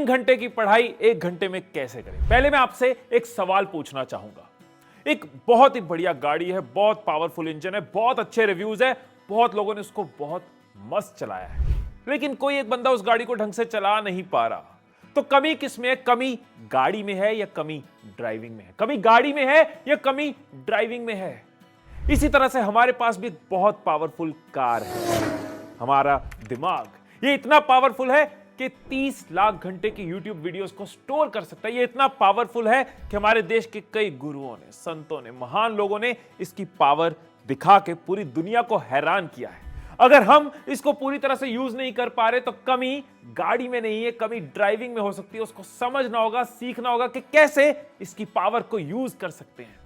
घंटे की पढ़ाई 1 घंटे में कैसे करें? पहले मैं आपसे एक सवाल पूछना चाहूंगा। एक बहुत ही बढ़िया गाड़ी है, बहुत पावरफुल इंजन है, बहुत अच्छे रिव्यूज है, बहुत लोगों ने उसको बहुत मस्त चलाया है, लेकिन कोई एक बंदा उस गाड़ी को ढंग से चला नहीं पा रहा। तो कमी किसमें है? कमी गाड़ी में है या कमी ड्राइविंग में है? कमी गाड़ी में है या कमी ड्राइविंग में है? इसी तरह से हमारे पास भी बहुत पावरफुल कार है, हमारा दिमाग। ये इतना पावरफुल है कि 30 लाख घंटे की YouTube वीडियोस को स्टोर कर सकता है। ये इतना पावरफुल है कि हमारे देश के कई गुरुओं ने, संतों ने, महान लोगों ने इसकी पावर दिखा के पूरी दुनिया को हैरान किया है। अगर हम इसको पूरी तरह से यूज नहीं कर पा रहे तो कमी गाड़ी में नहीं है, कमी ड्राइविंग में हो सकती है। उसको समझना होगा, सीखना होगा कि कैसे इसकी पावर को यूज कर सकते हैं।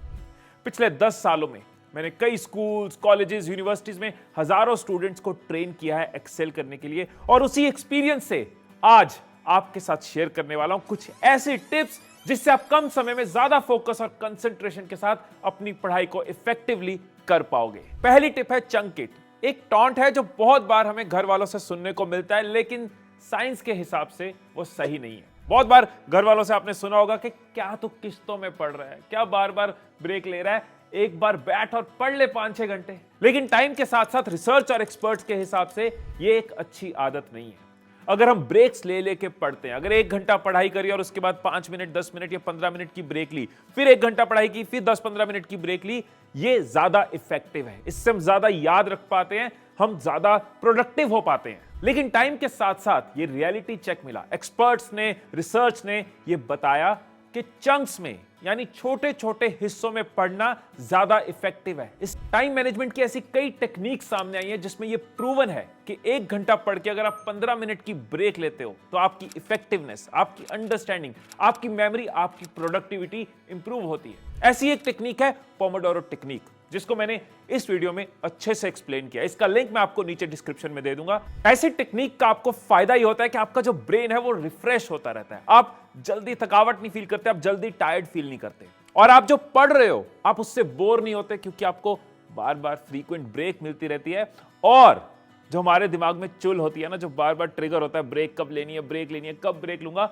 पिछले 10 सालों में मैंने कई स्कूल्स, कॉलेजेस, यूनिवर्सिटीज में हजारों स्टूडेंट्स को ट्रेन किया है एक्सेल करने के लिए, और उसी एक्सपीरियंस से आज आपके साथ शेयर करने वाला हूं कुछ ऐसी टिप्स जिससे आप कम समय में ज्यादा फोकस और कंसंट्रेशन के साथ अपनी पढ़ाई को इफेक्टिवली कर पाओगे। पहली टिप है चंक इट। एक टॉन्ट है जो बहुत बार हमें घर वालों से सुनने को मिलता है, लेकिन साइंस के हिसाब से वो सही नहीं है। बहुत बार घर वालों से आपने सुना होगा कि क्या तू किश्तों में पढ़ रहा है, क्या बार बार ब्रेक ले रहा है, एक बार बैठ और पढ़ ले 5-6 घंटे। लेकिन टाइम के साथ साथ रिसर्च और एक्सपर्ट्स के हिसाब से ये एक अच्छी आदत नहीं है। अगर हम ब्रेक्स ले लेके पढ़ते हैं, अगर 1 घंटा पढ़ाई करी और उसके बाद 5 मिनट, 10 मिनट या 15 मिनट की ब्रेक ली, फिर 1 घंटा पढ़ाई की, फिर 10-15 मिनट की ब्रेक ली, ये ज्यादा इफेक्टिव है। इससे हम ज्यादा याद रख पाते हैं, हम ज्यादा प्रोडक्टिव हो पाते हैं। लेकिन टाइम के साथ साथ ये रियलिटी चेक मिला, एक्सपर्ट्स ने, रिसर्च ने ये बताया कि चंक्स में यानी छोटे छोटे हिस्सों में पढ़ना ज्यादा इफेक्टिव है। इस टाइम मैनेजमेंट की ऐसी कई टेक्निक सामने आई है जिसमें यह प्रूवन है कि 1 घंटा पढ़ के अगर आप 15 मिनट की ब्रेक लेते हो तो आपकी इफेक्टिवनेस, आपकी अंडरस्टैंडिंग, आपकी मेमोरी, आपकी प्रोडक्टिविटी इंप्रूव होती है। ऐसी एक टेक्निक है पोमोडोरो टेक्निक, जिसको मैंने इस वीडियो में अच्छे से एक्सप्लेन किया। इसका लिंक मैं आपको नीचे डिस्क्रिप्शन में दे दूंगा। ऐसी टेक्निक का आपको फायदा ही होता है कि आपका जो ब्रेन है वो रिफ्रेश होता रहता है। आप जल्दी थकावट नहीं फील करते, आप जल्दी टायर्ड फील नहीं करते, और आप जो पढ़ रहे हो आप उससे बोर नहीं होते, क्योंकि आपको बार बार फ्रीक्वेंट ब्रेक मिलती रहती है। और जो हमारे दिमाग में चुल होती है ना, जो बार बार ट्रिगर होता है, ब्रेक कब लेनी है, ब्रेक लेनी है, कब ब्रेक लूंगा,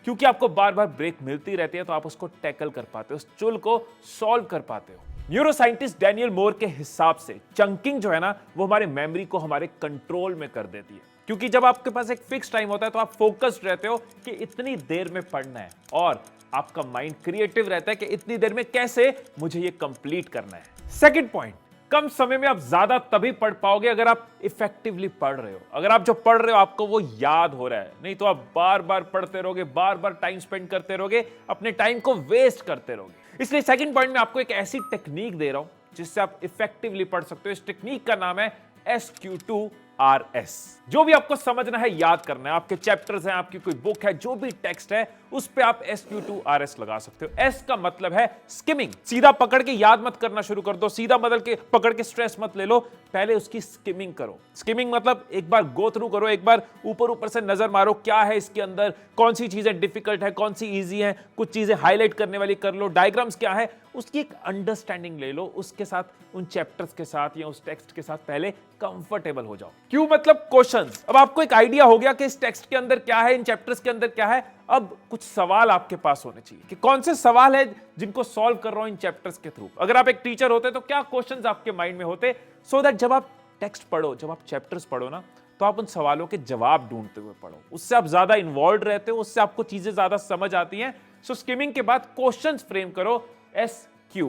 क्योंकि आपको बार बार ब्रेक मिलती रहती है तो आप उसको टैकल कर पाते हो, उस चुल को सॉल्व कर पाते हो। न्यूरोसाइंटिस्ट डैनियल मोर के हिसाब से चंकिंग जो है ना, वो हमारे मेमोरी को हमारे कंट्रोल में कर देती है। क्योंकि जब आपके पास एक फिक्स टाइम होता है तो आप फोकस्ड रहते हो कि इतनी देर में पढ़ना है, और आपका माइंड क्रिएटिव रहता है कि इतनी देर में कैसे मुझे ये कंप्लीट करना है। सेकंड पॉइंट, कम समय में आप ज्यादा तभी पढ़ पाओगे अगर आप इफेक्टिवली पढ़ रहे हो। अगर आप जो पढ़ रहे हो आपको वो याद हो रहा है, नहीं तो आप बार बार पढ़ते रहोगे, बार बार टाइम स्पेंड करते रहोगे, अपने टाइम को वेस्ट करते रहोगे। इसलिए सेकंड पॉइंट में आपको एक ऐसी टेक्निक दे रहा हूं जिससे आप इफेक्टिवली पढ़ सकते हो। इस टेक्निक का नाम है SQ2RS। जो भी आपको समझना है, याद करना है, आपके चैप्टर्स हैं, आपकी कोई बुक है, जो भी टेक्स्ट है, उस पे आप SQ2RS लगा सकते हो। S का मतलब है स्किमिंग। सीधा पकड़ के याद मत करना शुरू कर दो, सीधा बदल के पकड़ के स्ट्रेस मत ले लो, पहले उसकी स्किमिंग करो। स्किमिंग मतलब एक बार गो थ्रू करो, एक बार ऊपर ऊपर से नजर मारो, क्या है इसके अंदर, कौन सी चीजें डिफिकल्ट है, कौन सी ईजी है, कुछ चीजें हाईलाइट करने वाली कर लो, डायग्राम्स क्या है उसकी एक अंडरस्टैंडिंग ले लो, उसके साथ, उन चैप्टर्स के साथ या उस टेक्स्ट के साथ पहले कंफर्टेबल हो जाओ। क्यों मतलब क्वेश्चंस। अब आपको एक आइडिया हो गया कि इस टेक्स्ट के अंदर क्या है, इन चैप्टर्स के अंदर क्या है। अब कुछ सवाल आपके पास होने चाहिए कि कौन से सवाल है जिनको सॉल्व कर रहा हूं इन चैप्टर्स के थ्रू। अगर आप एक टीचर होते तो क्या क्वेश्चंस आपके माइंड में होते, सो दैट जब आप टेक्स्ट पढ़ो, जब आप चैप्टर्स पढ़ो ना, तो आप उन सवालों के जवाब ढूंढते हुए पढ़ो। उससे आप ज्यादा इन्वॉल्व रहते हो, उससे आपको चीजें ज्यादा समझ आती हैं। सो स्किमिंग के बाद क्वेश्चंस फ्रेम करो। SQ।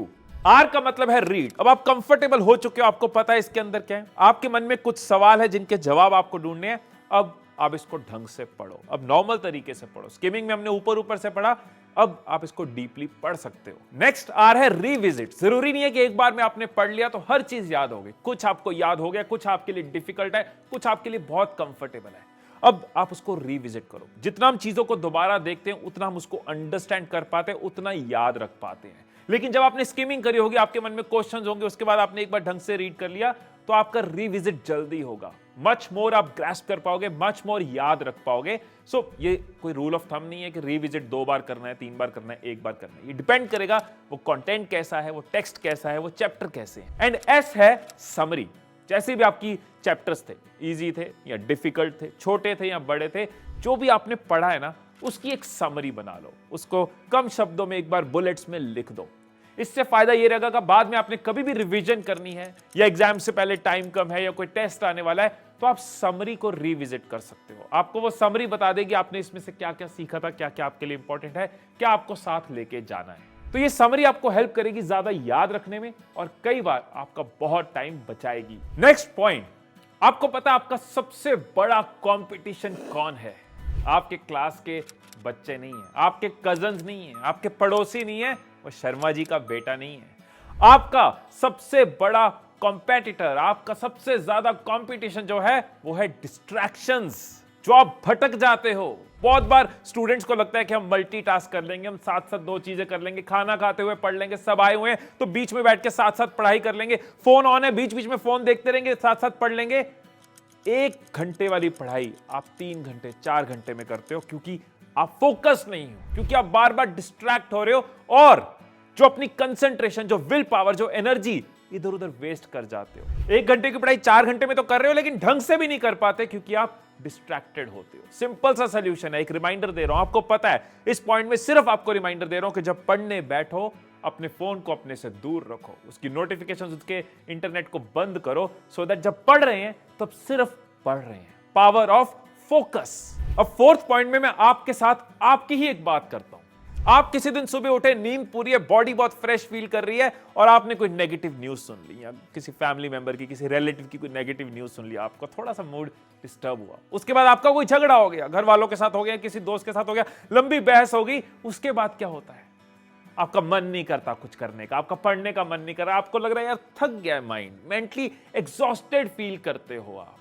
R का मतलब है रीड। अब आप कंफर्टेबल हो चुके हो, आपको पता है इसके अंदर क्या है, आपके मन में कुछ सवाल है जिनके जवाब आपको ढूंढने हैं। अब आप इसको ढंग से पढ़ो, अब नॉर्मल तरीके से पढ़ो। स्किमिंग में हमने ऊपर ऊपर से पढ़ा, अब आप इसको डीपली पढ़ सकते हो। नेक्स्ट R है रिविजिट। जरूरी नहीं है कि एक बार में आपने पढ़ लिया तो हर चीज याद होगी। कुछ आपको याद हो गया, कुछ आपके लिए डिफिकल्ट है, कुछ आपके लिए बहुत कंफर्टेबल है। अब आप उसको रिविजिट करो। जितना हम चीजों को दोबारा देखते हैं उतना हम उसको अंडरस्टैंड कर पाते हैं, उतना याद रख पाते हैं। लेकिन जब आपने स्किमिंग करी होगी, आपके मन में क्वेश्चंस होंगे, उसके बाद आपने एक बार ढंग से रीड कर लिया, तो आपका रिविजिट जल्दी होगा। मच मोर आप ग्रैस्प कर पाओगे, मच मोर याद रख पाओगे। सो ये कोई रूल ऑफ थंब नहीं है कि रिविजिट 2 बार करना है, 3 बार करना है, 1 बार करना है। ये डिपेंड करेगा वो कंटेंट कैसा है, वो टेक्स्ट कैसा है, वो चैप्टर कैसे है। एंड S है समरी। जैसे भी आपकी चैप्टर्स थे, इजी थे या डिफिकल्ट थे, छोटे थे या बड़े थे, जो भी आपने पढ़ा है ना, उसकी एक समरी बना लो, उसको कम शब्दों में एक बार बुलेट्स में लिख दो। इससे फायदा ये रहेगा कि बाद में आपने कभी भी रिवीजन करनी है या एग्जाम से पहले टाइम कम है या कोई टेस्ट आने वाला है, तो आप समरी को रिविजिट कर सकते हो। आपको वो समरी बता देगी आपने इसमें से क्या क्या सीखा था, क्या क्या आपके लिए इंपॉर्टेंट है, क्या आपको साथ लेके जाना है। तो ये समरी आपको हेल्प करेगी ज्यादा याद रखने में और कई बार आपका बहुत टाइम बचाएगी। नेक्स्ट पॉइंट, आपको पता है आपका सबसे बड़ा कंपटीशन कौन है? आपके क्लास के बच्चे नहीं है, आपके कजन्स नहीं है, आपके पड़ोसी नहीं है, वो शर्मा जी का बेटा नहीं है। आपका सबसे बड़ा कॉम्पेटिटर, आपका सबसे ज्यादा कंपटीशन जो है वो है डिस्ट्रैक्शंस, जो आप भटक जाते हो। बहुत बार स्टूडेंट्स को लगता है कि हम मल्टीटास्क कर लेंगे, हम साथ साथ दो चीजें कर लेंगे, खाना खाते हुए पढ़ लेंगे, सब आए हुए हैं तो बीच में बैठ के साथ साथ पढ़ाई कर लेंगे, फोन ऑन है बीच बीच में फोन देखते रहेंगे, साथ साथ पढ़ लेंगे। 1 घंटे वाली पढ़ाई आप 3 घंटे 4 घंटे में करते हो, क्योंकि आप फोकस नहीं हो, क्योंकि आप बार बार डिस्ट्रैक्ट हो रहे हो और जो अपनी कंसंट्रेशन, जो विल पावर, जो एनर्जी इधर उधर वेस्ट कर जाते हो। 1 घंटे की पढ़ाई 4 घंटे में तो कर रहे हो, लेकिन ढंग से भी नहीं कर पाते क्योंकि आप डिस्ट्रैक्टेड होते हो। सिंपल सा सोल्यूशन है, एक रिमाइंडर दे रहा हूं, आपको पता है इस पॉइंट में सिर्फ आपको रिमाइंडर दे रहा हूं कि जब पढ़ने बैठो अपने फोन को अपने से दूर रखो, उसकी नोटिफिकेशंस, उसके इंटरनेट को बंद करो, सो दैट जब पढ़ रहे हैं तब सिर्फ पढ़ रहे हैं। Power of focus. अब 4th पॉइंट में मैं आपके साथ आपकी ही एक बात करता हूं। आप किसी दिन सुबह उठे, नींद पूरी है, बॉडी बहुत फ्रेश फील कर रही है और आपने कोई नेगेटिव न्यूज सुन ली, या किसी फैमिली मेंबर की, किसी रिलेटिव की कोई नेगेटिव न्यूज सुन लिया, आपका थोड़ा सा मूड डिस्टर्ब हुआ, उसके बाद आपका कोई झगड़ा हो गया, घर वालों के साथ हो गया, किसी दोस्त के साथ हो गया, लंबी बहस हो गई, उसके बाद क्या होता है? आपका मन नहीं करता कुछ करने का, आपका पढ़ने का मन नहीं कर रहा, आपको लग रहा है यार थक गया माइंड, मेंटली एग्जॉस्टेड फील करते हो आप।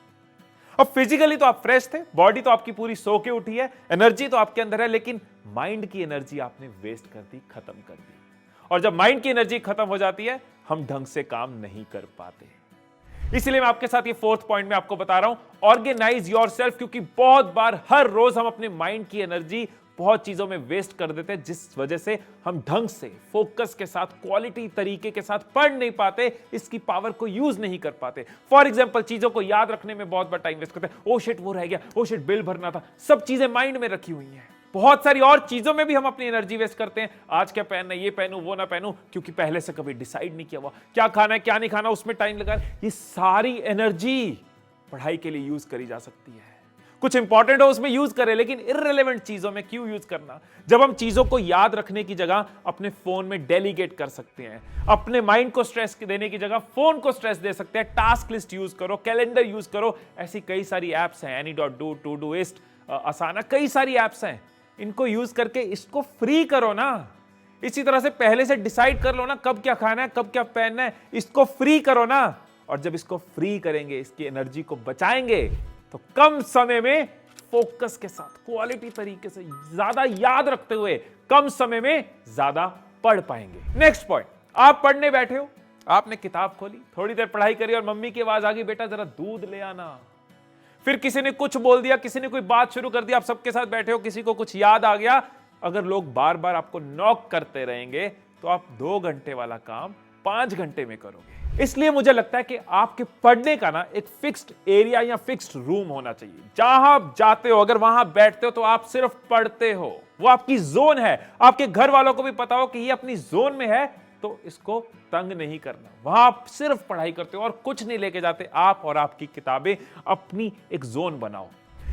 अब फिजिकली तो आप फ्रेश थे, बॉडी तो आपकी पूरी सो के उठी है, एनर्जी तो आपके अंदर है, लेकिन माइंड की एनर्जी आपने वेस्ट कर दी, खत्म कर दी। और जब माइंड की एनर्जी खत्म हो जाती है, हम ढंग से काम नहीं कर पाते। इसलिए मैं आपके साथ ये 4th पॉइंट में आपको बता रहा हूं, ऑर्गेनाइज योरसेल्फ, क्योंकि बहुत बार हर रोज हम अपने माइंड की एनर्जी बहुत चीजों में वेस्ट कर देते हैं, जिस वजह से हम ढंग से, फोकस के साथ, क्वालिटी तरीके के साथ पढ़ नहीं पाते, इसकी पावर को यूज नहीं कर पाते। फॉर एग्जांपल, चीजों को याद रखने में बहुत बार टाइम वेस्ट करते हैं। ओ शिट, वो रह गया, ओ शिट, बिल भरना था, सब चीजें माइंड में रखी हुई हैं। बहुत सारी और चीजों में भी हम अपनी एनर्जी वेस्ट करते हैं। आज क्या पहनना है, ये पहनूं, वो ना पहनूं, क्योंकि पहले से कभी डिसाइड नहीं किया हुआ, क्या खाना है, क्या नहीं खाना, उसमें टाइम लगा। ये सारी एनर्जी पढ़ाई के लिए यूज करी जा सकती है। कुछ इंपॉर्टेंट हो उसमें यूज करें, लेकिन इररिलेवेंट चीजों में क्यों यूज करना? जब हम चीजों को याद रखने की जगह अपने फोन में डेलीगेट कर सकते हैं, अपने माइंड को स्ट्रेस देने की जगह फोन को स्ट्रेस दे सकते हैं। टास्क लिस्ट यूज करो, कैलेंडर यूज करो, ऐसी कई सारी एप्स हैं, Any.do, Todoist, आसाना, कई सारी एप्स हैं। इनको यूज करके इसको फ्री करो ना। इसी तरह से पहले से डिसाइड कर लो ना कब क्या खाना है, कब क्या पहनना है, इसको फ्री करो ना। और जब इसको फ्री करेंगे, इसकी एनर्जी को बचाएंगे, तो कम समय में फोकस के साथ, क्वालिटी तरीके से, ज्यादा याद रखते हुए कम समय में ज्यादा पढ़ पाएंगे। नेक्स्ट पॉइंट, आप पढ़ने बैठे हो, आपने किताब खोली, थोड़ी देर पढ़ाई करी और मम्मी की आवाज आ गई, बेटा जरा दूध ले आना। फिर किसी ने कुछ बोल दिया, किसी ने कोई बात शुरू कर दी, आप सबके साथ बैठे हो, किसी को कुछ याद आ गया। अगर लोग बार बार आपको नॉक करते रहेंगे तो आप 2 घंटे वाला काम 5 घंटे में करोगे। इसलिए मुझे लगता है कि आपके पढ़ने का ना एक फिक्स्ड एरिया या फिक्स्ड रूम होना चाहिए। जहां आप जाते हो, अगर वहां बैठते हो तो आप सिर्फ पढ़ते हो, वो आपकी जोन है। आपके घर वालों को भी पता हो कि ये अपनी जोन में है, तो इसको तंग नहीं करना। वहां आप सिर्फ पढ़ाई करते हो और कुछ नहीं लेके जाते। आप और आपकी किताबें अपनी एक जोन बनाओ।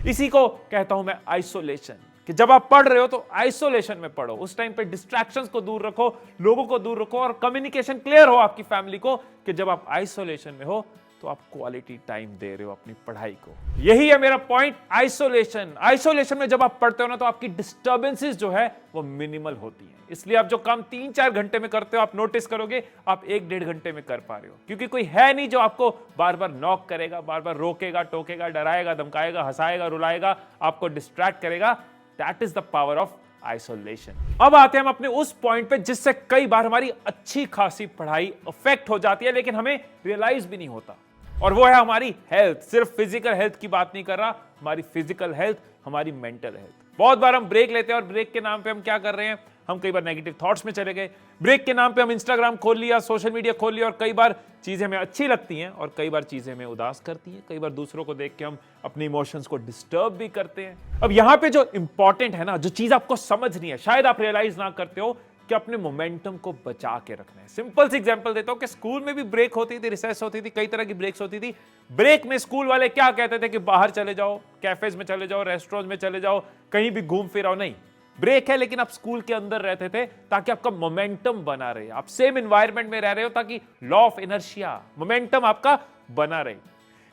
इसी को कहता हूं मैं आइसोलेशन, कि जब आप पढ़ रहे हो तो आइसोलेशन में पढ़ो। उस टाइम पे डिस्ट्रैक्शंस को दूर रखो, लोगों को दूर रखो, और कम्युनिकेशन क्लियर हो आपकी फैमिली को कि जब आप आइसोलेशन में हो तो आप क्वालिटी टाइम दे रहे हो अपनी पढ़ाई को। यही है मेरा पॉइंट, आइसोलेशन। आइसोलेशन में जब आप पढ़ते हो ना, तो आपकी डिस्टर्बेंसेस जो है वो मिनिमल होती हैं। इसलिए आप जो काम 3-4 घंटे में करते हो, आप नोटिस करोगे आप 1-1.5 घंटे में कर पा रहे हो, क्योंकि कोई है नहीं जो आपको बार बार नॉक करेगा, बार बार रोकेगा, टोकेगा, डराएगा, धमकाएगा, हंसाएगा, रुलाएगा, आपको डिस्ट्रैक्ट करेगा। That is the power of isolation. अब आते हैं हम अपने उस पॉइंट पे जिससे कई बार हमारी अच्छी खासी पढ़ाई अफेक्ट हो जाती है, लेकिन हमें रियलाइज भी नहीं होता, और वो है हमारी हेल्थ। सिर्फ फिजिकल हेल्थ की बात नहीं कर रहा, हमारी फिजिकल हेल्थ, हमारी मेंटल हेल्थ। बहुत बार हम ब्रेक लेते हैं और ब्रेक के नाम पे हम क्या कर रहे हैं, हम कई बार नेगेटिव थॉट्स में चले गए, ब्रेक के नाम पे हम इंस्टाग्राम खोल लिया, सोशल मीडिया खोल लिया, और कई बार चीजें हमें अच्छी लगती हैं और कई बार चीजें हमें उदास करती हैं, कई बार दूसरों को देख के हम अपने इमोशंस को डिस्टर्ब भी करते हैं। अब यहां पे जो इंपॉर्टेंट है ना, जो चीज आपको समझनी है, शायद आप रियलाइज ना करते हो, कि अपने मोमेंटम को बचा के रखना है। सिंपल सी एग्जांपल देता हूं कि स्कूल में भी ब्रेक होती थी, रिसेस होती थी, कई तरह की ब्रेक्स होती थी। ब्रेक में स्कूल वाले क्या कहते थे कि बाहर चले जाओ, कैफेज में चले जाओ, रेस्टोरेंट में चले जाओ, कहीं भी घूम फिर आओ। नहीं, ब्रेक है लेकिन आप स्कूल के अंदर रहते थे ताकि आपका मोमेंटम बना रहे, आप सेम एनवायरनमेंट में रह रहे हो ताकि लॉ ऑफ इनर्शिया, मोमेंटम आपका बना रहे।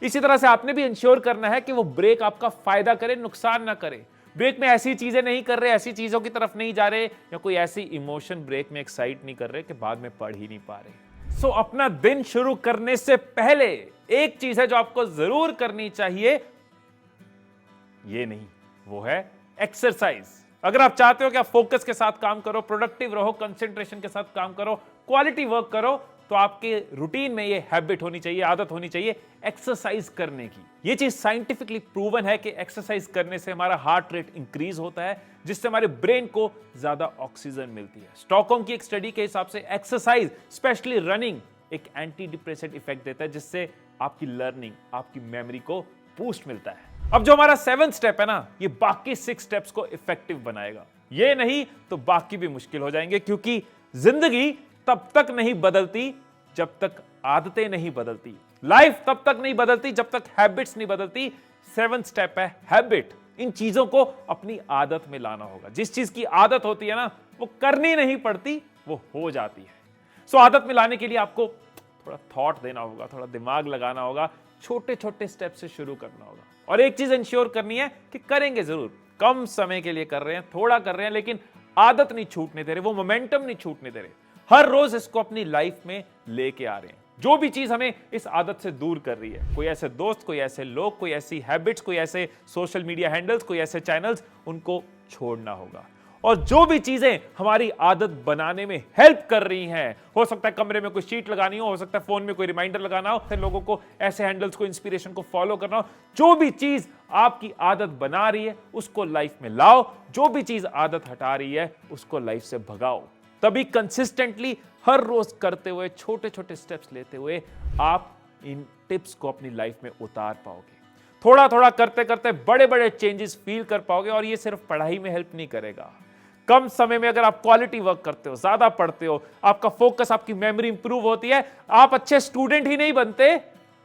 इसी तरह से आपने भी इंश्योर करना है कि वो ब्रेक आपका फायदा करे, नुकसान ना करे। ब्रेक में ऐसी चीजें नहीं कर रहे, ऐसी चीजों की तरफ नहीं जा रहे, या कोई ऐसी इमोशन ब्रेक में एक्साइट नहीं कर रहे कि बाद में पढ़ ही नहीं पा रहे। सो अपना दिन शुरू करने से पहले एक चीज है जो आपको जरूर करनी चाहिए, ये नहीं, वो है एक्सरसाइज। अगर आप चाहते हो कि आप फोकस के साथ काम करो, प्रोडक्टिव रहो, कंसंट्रेशन के साथ काम करो, क्वालिटी वर्क करो, तो आपके रूटीन में ये हैबिट होनी चाहिए, आदत होनी चाहिए एक्सरसाइज करने की। ये चीज साइंटिफिकली प्रूवन है कि एक्सरसाइज करने से हमारा हार्ट रेट इंक्रीज होता है, जिससे हमारे ब्रेन को ज्यादा ऑक्सीजन मिलती है। स्टॉकहोम की एक स्टडी के हिसाब से एक्सरसाइज, स्पेशली रनिंग, एक एंटी डिप्रेसेंट इफेक्ट देता है, जिससे आपकी लर्निंग, आपकी मेमोरी को बूस्ट मिलता है। अब जो हमारा 7th स्टेप है ना, ये बाकी 6 स्टेप्स को इफेक्टिव बनाएगा। ये नहीं तो बाकी भी मुश्किल हो जाएंगे, क्योंकि जिंदगी तब तक नहीं बदलती जब तक आदतें नहीं बदलती, लाइफ तब तक नहीं बदलती जब तक हैबिट्स नहीं बदलती। 7th स्टेप है हैबिट। इन चीजों को अपनी आदत में लाना होगा। जिस चीज की आदत होती है ना, वो करनी नहीं पड़ती, वो हो जाती है। सो आदत में लाने के लिए आपको थोड़ा थॉट देना होगा, थोड़ा दिमाग लगाना होगा, छोटे छोटे स्टेप से शुरू करना होगा। और एक चीज इंश्योर करनी है कि करेंगे जरूर, कम समय के लिए कर रहे हैं, थोड़ा कर रहे हैं, लेकिन आदत नहीं छूटने दे रहे, वो मोमेंटम नहीं छूटने दे रहे। हर रोज इसको अपनी लाइफ में लेके आ रहे हैं। जो भी चीज हमें इस आदत से दूर कर रही है, कोई ऐसे दोस्त, कोई ऐसे लोग, कोई ऐसी हैबिट्स, कोई ऐसे सोशल मीडिया हैंडल्स, कोई ऐसे चैनल्स, उनको छोड़ना होगा। और जो भी चीजें हमारी आदत बनाने में हेल्प कर रही हैं, हो सकता है कमरे में कोई शीट लगानी हो सकता है फोन में कोई रिमाइंडर लगाना हो, फिर लोगों को ऐसे हैंडल्स को, इंस्पिरेशन को फॉलो करना हो, जो भी चीज आपकी आदत बना रही है उसको लाइफ में लाओ, जो भी चीज आदत हटा रही है उसको लाइफ से भगाओ। तभी कंसिस्टेंटली हर रोज करते हुए, छोटे छोटे स्टेप्स लेते हुए आप इन टिप्स को अपनी लाइफ में उतार पाओगे। थोड़ा थोड़ा करते करते बड़े बड़े चेंजेस फील कर पाओगे। और ये सिर्फ पढ़ाई में हेल्प नहीं करेगा, कम समय में अगर आप क्वालिटी वर्क करते हो, ज्यादा पढ़ते हो, आपका फोकस, आपकी मेमोरी इंप्रूव होती है, आप अच्छे स्टूडेंट ही नहीं बनते,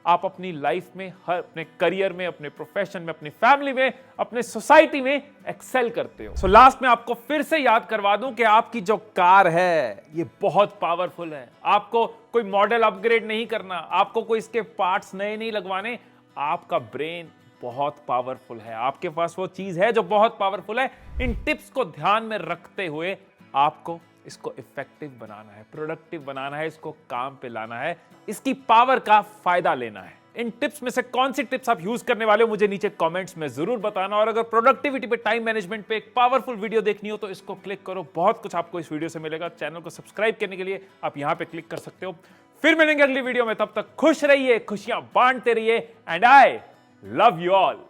आप अपनी लाइफ में, हर अपने करियर में, अपने प्रोफेशन में, अपनी फैमिली में, अपने सोसाइटी में एक्सेल करते हो। सो लास्ट में आपको फिर से याद करवा दूं कि आपकी जो कार है ये बहुत पावरफुल है। आपको कोई मॉडल अपग्रेड नहीं करना, आपको कोई इसके पार्ट्स नए नहीं लगवाने, आपका ब्रेन बहुत पावरफुल है, आपके पास वो चीज है जो बहुत पावरफुल है। इन टिप्स को ध्यान में रखते हुए आपको इसको इफेक्टिव बनाना है, प्रोडक्टिव बनाना है, इसको काम पे लाना है, इसकी पावर का फायदा लेना है। इन टिप्स में से कौन सी टिप्स आप यूज करने वाले हो मुझे नीचे कमेंट्स में जरूर बताना। और अगर प्रोडक्टिविटी पे, टाइम मैनेजमेंट पे एक पावरफुल वीडियो देखनी हो तो इसको क्लिक करो, बहुत कुछ आपको इस वीडियो से मिलेगा। चैनल को सब्सक्राइब करने के लिए आप यहां पे क्लिक कर सकते हो। फिर मिलेंगे अगली वीडियो में, तब तक खुश रहिए, खुशियां बांटते रहिए, and I love you all.